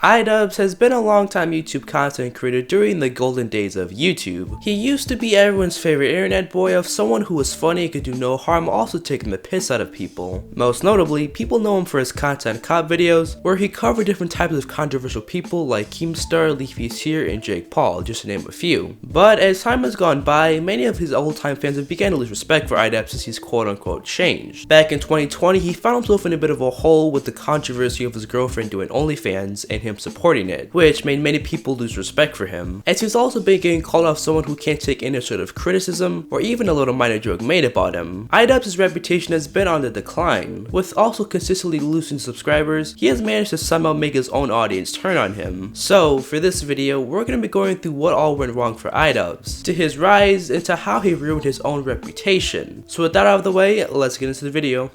iDubbbz has been a long-time YouTube content creator during the golden days of YouTube. He used to be everyone's favorite internet boy of someone who was funny and could do no harm, also taking the piss out of people. Most notably, people know him for his content cop videos, where he covered different types of controversial people like Keemstar, Leafy's Here, and Jake Paul, just to name a few. But as time has gone by, many of his old-time fans have begun to lose respect for iDubbbz since he's quote-unquote changed. Back in 2020, he found himself in a bit of a hole with the controversy of his girlfriend doing Onlyfans and him supporting it, which made many people lose respect for him, as he's also been getting called off someone who can't take any sort of criticism or even a little minor joke made about him. iDubbbz's reputation has been on the decline. With also consistently losing subscribers, he has managed to somehow make his own audience turn on him. So for this video, we're going to be going through what all went wrong for iDubbbz, to his rise, and to how he ruined his own reputation. So with that out of the way, let's get into the video.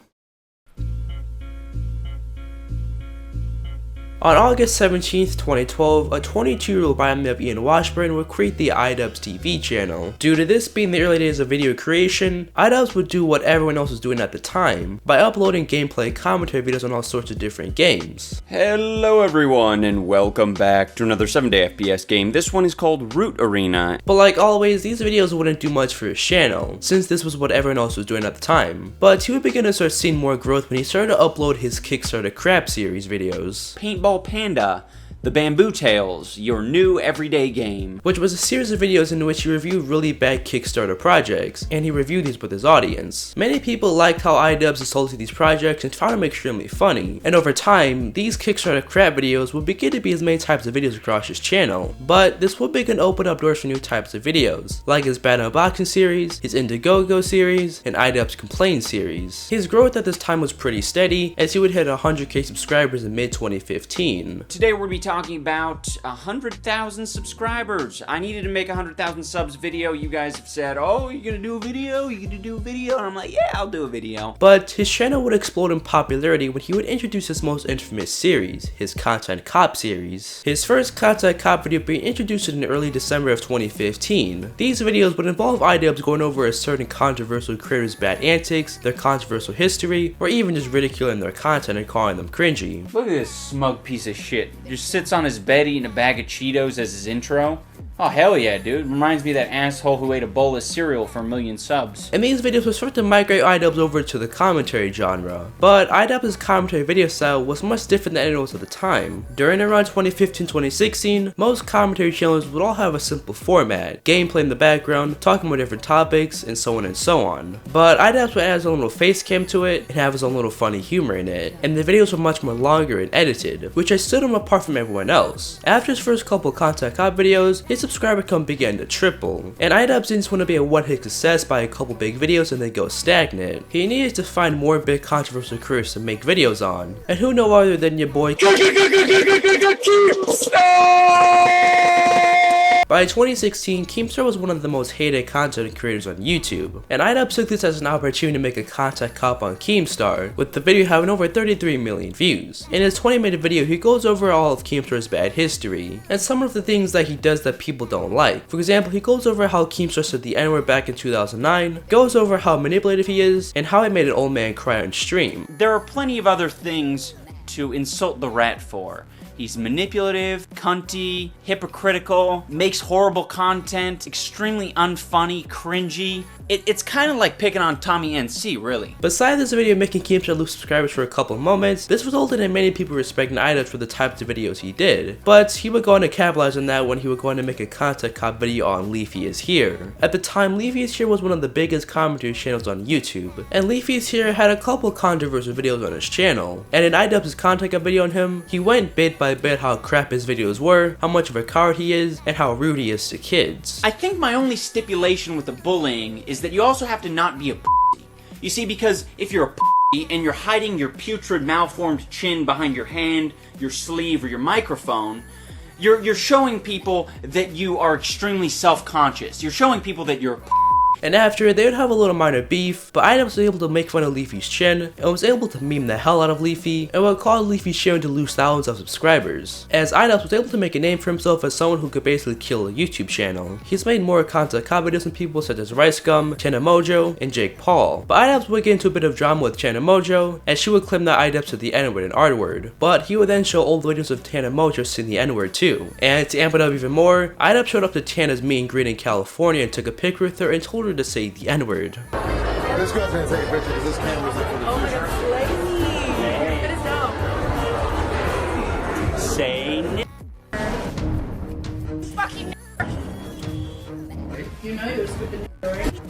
On August 17th, 2012, a 22-year-old by the name of Ian Washburn would create the iDubbbz TV channel. Due to this being the early days of video creation, iDubbbz would do what everyone else was doing at the time, by uploading gameplay commentary videos on all sorts of different games. Hello everyone, and welcome back to another 7-day FPS game. This one is called Root Arena. But like always, these videos wouldn't do much for his channel, since this was what everyone else was doing at the time. But he would begin to start seeing more growth when he started to upload his Kickstarter Crap Series videos. Paintball Panda, The Bamboo Tales, your new everyday game. Which was a series of videos in which he reviewed really bad Kickstarter projects, and he reviewed these with his audience. Many people liked how iDubbbz sold to these projects and found them extremely funny, and over time, these Kickstarter crap videos would begin to be his main types of videos across his channel. But this would begin to open up doors for new types of videos, like his Bad Unboxing series, his Indiegogo series, and iDubbbz Complain series. His growth at this time was pretty steady, as he would hit 100k subscribers in mid-2015. Today we're going to be talking about 100,000 subscribers. I needed to make a 100,000 subs video. You guys have said, oh, you're gonna do a video? You're gonna do a video? And I'm like, yeah, I'll do a video. But his channel would explode in popularity when he would introduce his most infamous series, his Content Cop series. His first Content Cop video being introduced in early December of 2015. These videos would involve iDubbbz going over a certain controversial creator's bad antics, their controversial history, or even just ridiculing their content and calling them cringy. Look at this smug piece of shit. Just sits on his bed eating a bag of Cheetos as his intro. Oh hell yeah, dude. Reminds me of that asshole who ate a bowl of cereal for 1 million subs. And these videos were sort to migrate iDubbbz over to the commentary genre. But iDubbbz's commentary video style was much different than anyone else at the time. During around 2015-2016, most commentary channels would all have a simple format, gameplay in the background, talking about different topics, and so on and so on. But iDubbbz would add his own little face cam to it, and have his own little funny humor in it. And the videos were much more longer and edited, which stood him apart from everyone else. After his first couple Content Cop videos, his subscriber count began to triple, and iDubbbz didn't want to be a one-hit success by a couple big videos and then go stagnant. He needed to find more big controversial creators to make videos on, and who no other than your boy By 2016, Keemstar was one of the most hated content creators on YouTube, and iDubbbz took this as an opportunity to make a content cop on Keemstar, with the video having over 33 million views. In his 20-minute video, he goes over all of Keemstar's bad history, and some of the things that he does that people don't like. For example, he goes over how Keemstar said the N-word back in 2009, goes over how manipulative he is, and how he made an old man cry on stream. There are plenty of other things to insult the rat for. He's manipulative, cunty, hypocritical, makes horrible content, extremely unfunny, cringy. It's kind of like picking on Tommy NC, really. Besides this video making Keemstar lose subscribers for a couple of moments, this resulted in many people respecting iDubbbz for the types of videos he did. But he would go on to capitalize on that when he would go on to make a content cop video on Leafy Is Here. At the time, Leafy Is Here was one of the biggest commentary channels on YouTube, and Leafy Is Here had a couple controversial videos on his channel. And in iDubbbz's content cop video on him, he went bit by bit how crap his videos were, how much of a coward he is, and how rude he is to kids. I think my only stipulation with the bullying is that you also have to not be a pussy. You see, because if you're a pussy and you're hiding your putrid, malformed chin behind your hand, your sleeve, or your microphone, you're showing people that you are extremely self-conscious. You're showing people that you're a pussy. and after, they would have a little minor beef, but iDubbbz was able to make fun of Leafy's chin, and was able to meme the hell out of Leafy, and would cause Leafy's chin to lose thousands of subscribers, as iDubbbz was able to make a name for himself as someone who could basically kill a YouTube channel. He's made more content comedies with people such as Rice Gum, Chana Mojo, and Jake Paul, but iDubbbz would get into a bit of drama with Chana Mojo, as she would claim that iDubbbz said the N-word and R-word, but he would then show old videos of Chana Mojo saying the N-word too. And to amp it up even more, iDubbbz showed up to Chana's meet and greet in California and took a picture with her and told her to say the N-word. This girl's gonna take a picture because this camera's up for the future. Say Fucking you know you're stupid, right?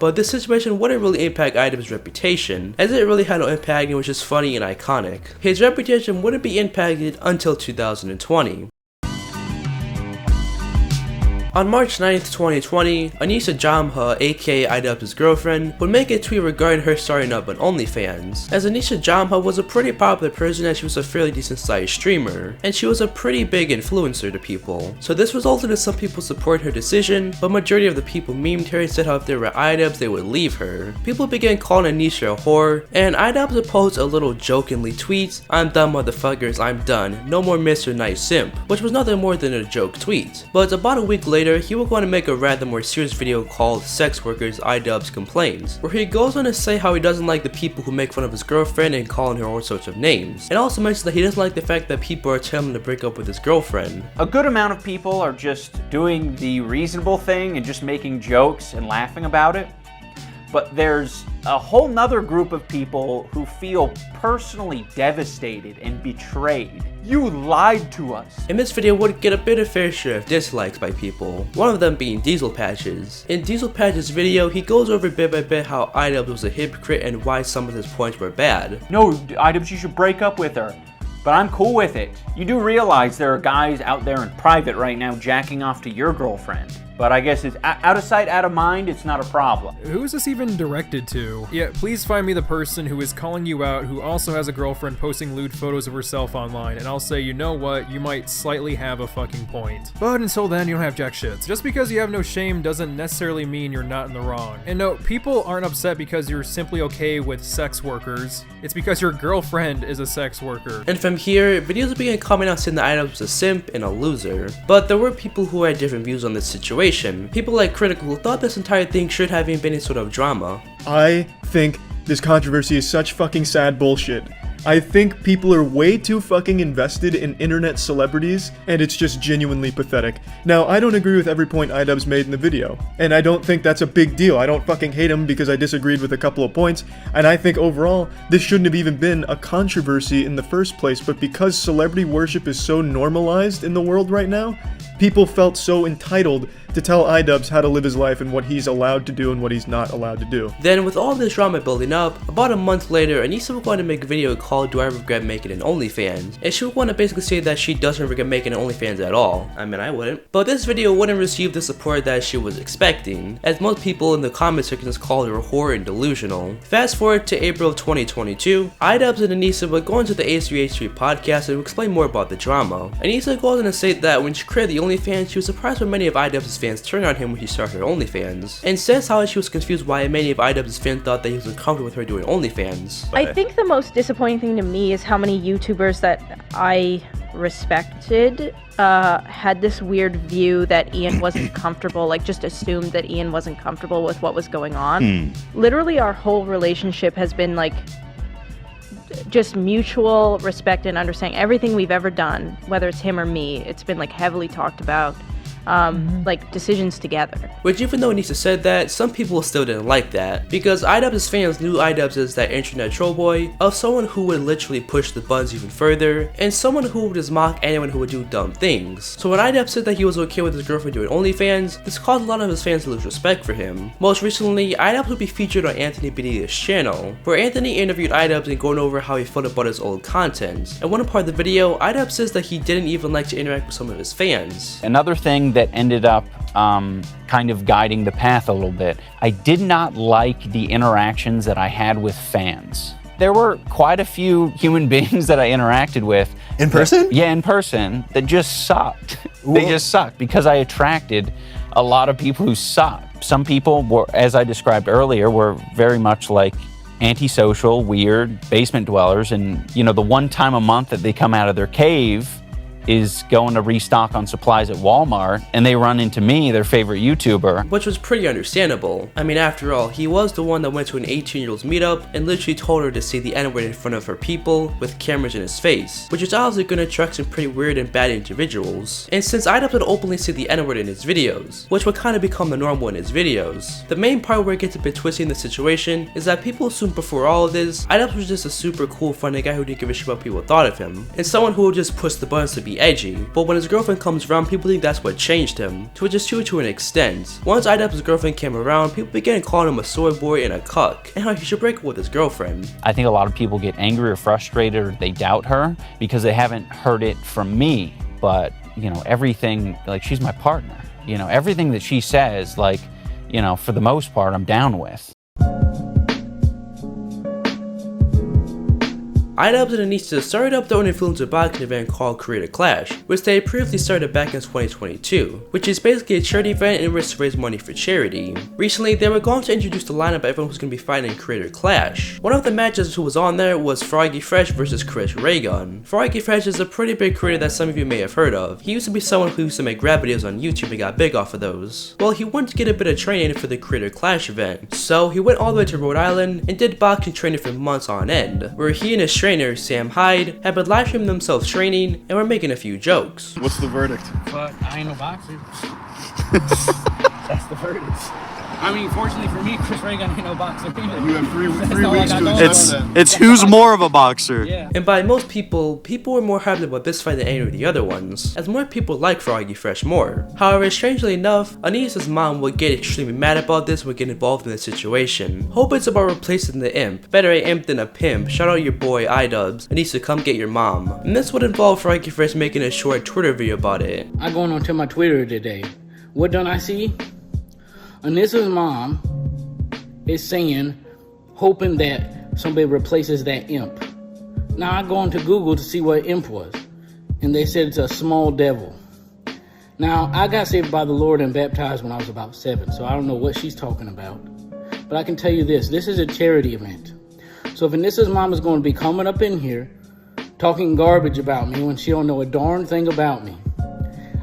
But this situation wouldn't really impact iDubbbz's reputation, as it really had no impact and was just funny and iconic. His reputation wouldn't be impacted until 2020. On March 9th, 2020, Anissa Jamha, aka iDubbbz's girlfriend, would make a tweet regarding her starting up on Onlyfans, as Anissa Jamha was a pretty popular person as she was a fairly decent sized streamer, and she was a pretty big influencer to people. So this resulted in some people supporting her decision, but majority of the people memed her and said how if they were iDubbbz they would leave her. People began calling Anissa a whore, and iDubbbz posed a little jokingly tweets, "I'm done motherfuckers, I'm done, no more Mr. Nice Simp," which was nothing more than a joke tweet. But about a week later, he would go on to make a rather more serious video called Sex Workers iDubbbz Complains, where he goes on to say how he doesn't like the people who make fun of his girlfriend and calling her all sorts of names, and also mentions that he doesn't like the fact that people are telling him to break up with his girlfriend. a good amount of people are just doing the reasonable thing and just making jokes and laughing about it. But there's a whole nother group of people who feel personally devastated and betrayed. You lied to us. And this video would get a bit of fair share of dislikes by people, one of them being Diesel Patches. In Diesel Patches' video, he goes over bit by bit how iDubbbz was a hypocrite and why some of his points were bad. No, iDubbbz, you should break up with her. But I'm cool with it. You do realize there are guys out there in private right now jacking off to your girlfriend. But I guess it's out of sight, out of mind, it's not a problem. Who is this even directed to? Yeah, please find me the person who is calling you out who also has a girlfriend posting lewd photos of herself online, and I'll say, you know what, you might slightly have a fucking point. But until then, you don't have jack shit. Just because you have no shame doesn't necessarily mean you're not in the wrong. And no, people aren't upset because you're simply okay with sex workers. It's because your girlfriend is a sex worker. And from here, videos began coming out saying that iDubbbz was a simp and a loser. But there were people who had different views on this situation. People like Critical who thought this entire thing should have been any sort of drama. I think this controversy is such fucking sad bullshit. I think people are way too fucking invested in internet celebrities, and it's just genuinely pathetic. Now, I don't agree with every point iDubbbz made in the video, and I don't think that's a big deal. I don't fucking hate him because I disagreed with a couple of points, and I think overall, this shouldn't have even been a controversy in the first place, but because celebrity worship is so normalized in the world right now, people felt so entitled to tell iDubbbz how to live his life and what he's allowed to do and what he's not allowed to do. Then with all this drama building up, about a month later, Anissa would go on to make a video called Do I Regret Making an Onlyfans? And she would want to basically say that she doesn't regret making an Onlyfans at all. I mean, I wouldn't. But this video wouldn't receive the support that she was expecting, as most people in the comment sections called her a whore and delusional. Fast forward to April of 2022, iDubbbz and Anissa would go into the A3H3 podcast and explain more about the drama. Anissa goes on to say that when she created the Onlyfans, she was surprised when many of iDubbbz's fans turned on him when she started her OnlyFans, and says how she was confused why many of iDubbbz's fans thought that he was uncomfortable with her doing OnlyFans. I think the most disappointing thing to me is how many YouTubers that I respected had this weird view that Ian wasn't comfortable, like just assumed that Ian wasn't comfortable with what was going on. Literally our whole relationship has been like just mutual respect and understanding. Everything we've ever done, whether it's him or me, it's been like heavily talked about. Like decisions together. Which, even though Anissa said that, some people still didn't like that, because iDubbbz's fans knew iDubbbz as that internet troll boy of someone who would literally push the buttons even further, and someone who would just mock anyone who would do dumb things. So when iDubbbz said that he was okay with his girlfriend doing OnlyFans, this caused a lot of his fans to lose respect for him. Most recently, iDubbbz would be featured on Anthony Bedia's channel, where Anthony interviewed iDubbbz and going over how he felt about his old content. And one part of the video, iDubbbz says that he didn't even like to interact with some of his fans. Another thing that ended up kind of guiding the path a little bit, I did not like the interactions that I had with fans. There were quite a few human beings that I interacted with. In person? Yeah, in person, that just sucked. They just sucked because I attracted a lot of people who suck. Some people were, as I described earlier, were very much like antisocial, weird basement dwellers, and you know, the one time a month that they come out of their cave is going to restock on supplies at Walmart, and they run into me, their favorite YouTuber. Which was pretty understandable. I mean, after all, he was the one that went to an 18-year-old's meetup and literally told her to say the N-word in front of her people with cameras in his face, which is obviously going to attract some pretty weird and bad individuals. And since iDubbbz would openly say the N-word in his videos, which would kind of become the normal in his videos, the main part where it gets a bit twisty in the situation is that people assumed before all of this, iDubbbz was just a super cool, funny guy who didn't give a shit what people thought of him, and someone who would just push the buttons to be edgy. But when his girlfriend comes around, people think that's what changed him, which is true to an extent. Once iDubbbz's girlfriend came around, people began calling him a soy boy and a cuck, and how he should break up with his girlfriend. I think a lot of people get angry or frustrated, or they doubt her because they haven't heard it from me. But, you know, everything, like, she's my partner. You know, everything that she says, like, you know, for the most part, I'm down with. iDubbbz and Anissa started up their own influencer boxing event called Creator Clash, which they previously started back in 2022, which is basically a charity event in which to raise money for charity. Recently, they were going to introduce the lineup of everyone who's going to be fighting in Creator Clash. One of the matches who was on there was Froggy Fresh versus Chris Raygun. Froggy Fresh is a pretty big creator that some of you may have heard of. He used to be someone who used to make rap videos on YouTube and got big off of those. Well, he wanted to get a bit of training for the Creator Clash event, so he went all the way to Rhode Island and did boxing training for months on end, where he and his trainer, Sam Hyde, had been live streaming themselves training and were making a few jokes. What's the verdict? But I ain't no boxer. That's the verdict. I mean, fortunately for me, Chris Raygun ain't no boxer either. You have three not weeks like I to don't explain know that. It's who's more of a boxer. Yeah. And by most people were more happy about this fight than any of the other ones, as more people like Froggy Fresh more. However, strangely enough, Anissa's mom would get extremely mad about this and would get involved in the situation. Hope it's about replacing the imp. Better a imp than a pimp. Shout out your boy iDubbbz. Anissa, come get your mom. And this would involve Froggy Fresh making a short Twitter video about it. I going onto my Twitter today. What done I see? Anissa's mom is saying, hoping that somebody replaces that imp. Now I go onto Google to see what imp was, and they said it's a small devil. Now I got saved by the Lord and baptized when I was about 7, so I don't know what she's talking about. But I can tell you this is a charity event. So if Anissa's mom is going to be coming up in here talking garbage about me when she don't know a darn thing about me,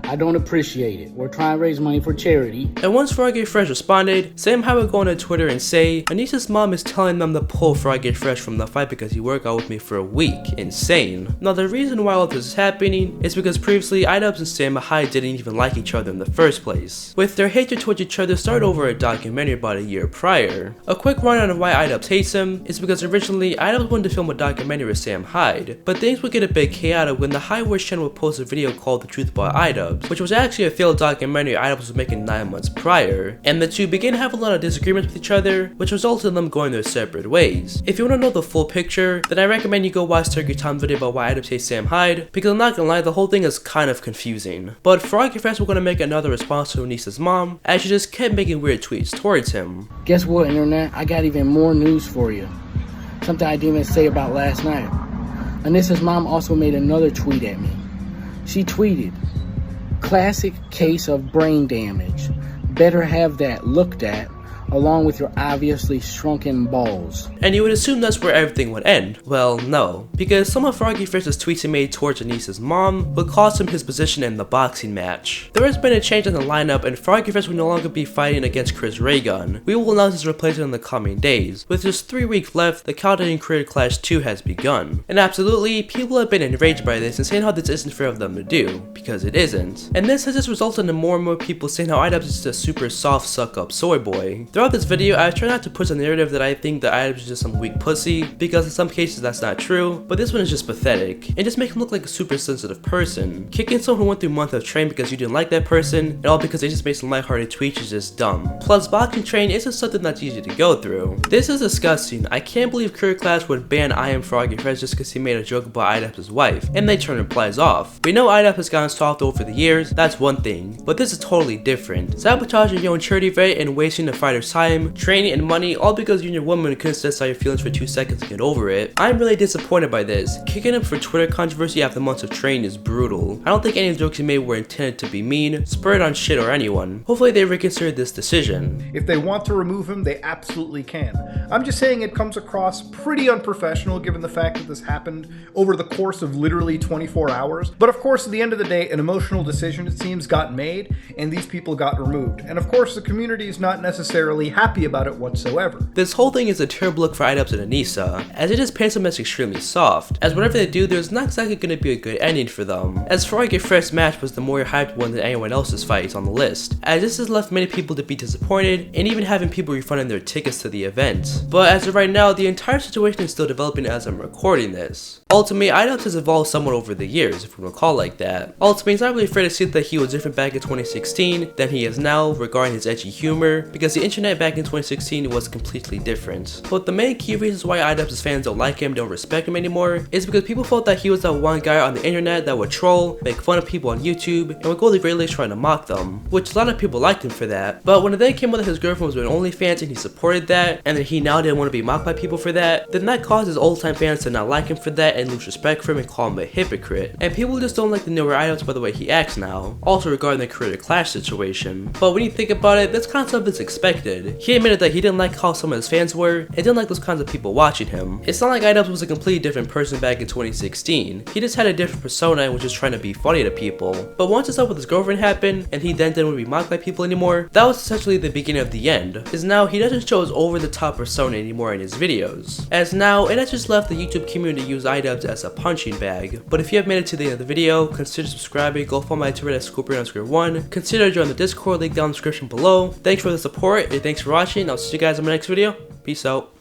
I don't appreciate it. We're trying to raise money for charity. And once Froggy Fresh responded, Sam Hyde would go on Twitter and say, Anissa's mom is telling them to pull Froggy Fresh from the fight because he worked out with me for a week. Insane. Now the reason why all this is happening is because previously iDubbbz and Sam Hyde didn't even like each other in the first place, with their hatred towards each other started over a documentary about a year prior. A quick rundown of why iDubbbz hates him is because originally iDubbbz wanted to film a documentary with Sam Hyde, but things would get a bit chaotic when the High Wars channel would post a video called The Truth About iDubbbz, which was actually a failed documentary iDubbbz was making 9 months prior, and the two began to have a lot of disagreements with each other, which resulted in them going their separate ways. If you want to know the full picture, then I recommend you go watch Turkey Tom's video about why iDubbbz hates Sam Hyde, because I'm not gonna lie, the whole thing is kind of confusing. But Froggy Fresh were gonna make another response to Anissa's mom, as she just kept making weird tweets towards him. Guess what, internet? I got even more news for you. Something I didn't even say about last night. Anissa's mom also made another tweet at me. She tweeted, "Classic case of brain damage. Better have that looked at, along with your obviously shrunken balls." And you would assume that's where everything would end. Well, no, because some of Froggy Fresh's tweets he made towards Anissa's mom would cost him his position in the boxing match. There has been a change in the lineup and Froggy Fresh will no longer be fighting against Chris Raygun. We will announce his replacement in the coming days. With just 3 weeks left, the countdown in Creator Clash 2 has begun. And absolutely, people have been enraged by this and saying how this isn't fair of them to do, because it isn't. And this has just resulted in more and more people saying how iDubbbz is just a super soft suck-up soy boy. Throughout this video, I've tried not to push the narrative that I think that iDubbbz is just some weak pussy, because in some cases that's not true, but this one is just pathetic, and just make him look like a super sensitive person. Kicking someone who went through months of training because you didn't like that person, and all because they just made some lighthearted tweets is just dumb. Plus, boxing training isn't something that's easy to go through. This is disgusting. I can't believe Creator Clash would ban I Am Froggy Fresh just because he made a joke about iDubbbz's wife, and they turn replies off. We know iDubbbz has gotten soft over the years, that's one thing, but this is totally different. Sabotaging your own charity event and wasting a fighter's time, training, and money, all because you and your woman couldn't satisfy your feelings for 2 seconds and get over it. I'm really disappointed by this. Kicking him for Twitter controversy after months of training is brutal. I don't think any of the jokes he made were intended to be mean, spurred on shit or anyone. Hopefully they reconsider this decision. If they want to remove him, they absolutely can. I'm just saying it comes across pretty unprofessional given the fact that this happened over the course of literally 24 hours. But of course, at the end of the day, an emotional decision, it seems, got made, and these people got removed. And of course, the community is not necessarily happy about it whatsoever. This whole thing is a terrible look for iDubbbz and Anissa, as it just paints them as extremely soft, as whatever they do, there's not exactly going to be a good ending for them. As Farouk and Fred's match was the more hyped one than anyone else's fights on the list, as this has left many people to be disappointed, and even having people refunding their tickets to the event. But as of right now, the entire situation is still developing as I'm recording this. Ultimately, iDubbbz has evolved somewhat over the years, if we want to call it like that. Ultimately, it's not really fair to say that he was different back in 2016 than he is now regarding his edgy humor, because the internet back in 2016 was completely different. But the main key reasons why iDubbbz's fans don't like him, don't respect him anymore, is because people felt that he was that one guy on the internet that would troll, make fun of people on YouTube, and would go to great lengths trying to mock them, which a lot of people liked him for that. But when it then came out that his girlfriend was doing Onlyfans and he supported that, and that he now didn't want to be mocked by people for that, then that caused his old-time fans to not like him for that and lose respect for him and call him a hypocrite. And people just don't like the newer idols by the way he acts now, also regarding the creator clash situation. But when you think about it, this kind of stuff is expected. He admitted that he didn't like how some of his fans were, and didn't like those kinds of people watching him. It's not like iDubbbz was a completely different person back in 2016. He just had a different persona and was just trying to be funny to people. But once the stuff with his girlfriend happened, and he then didn't want to be mocked by people anymore, that was essentially the beginning of the end. Because now he doesn't show his over-the-top persona anymore in his videos. As now, it has just left the YouTube community to use iDubbbz as a punching bag. But if you have made it to the end of the video, consider subscribing, go follow my Twitter at Scorpion_1, consider joining the Discord, link down in the description below. Thanks for the support, and thanks for watching. I'll see you guys in my next video. Peace out.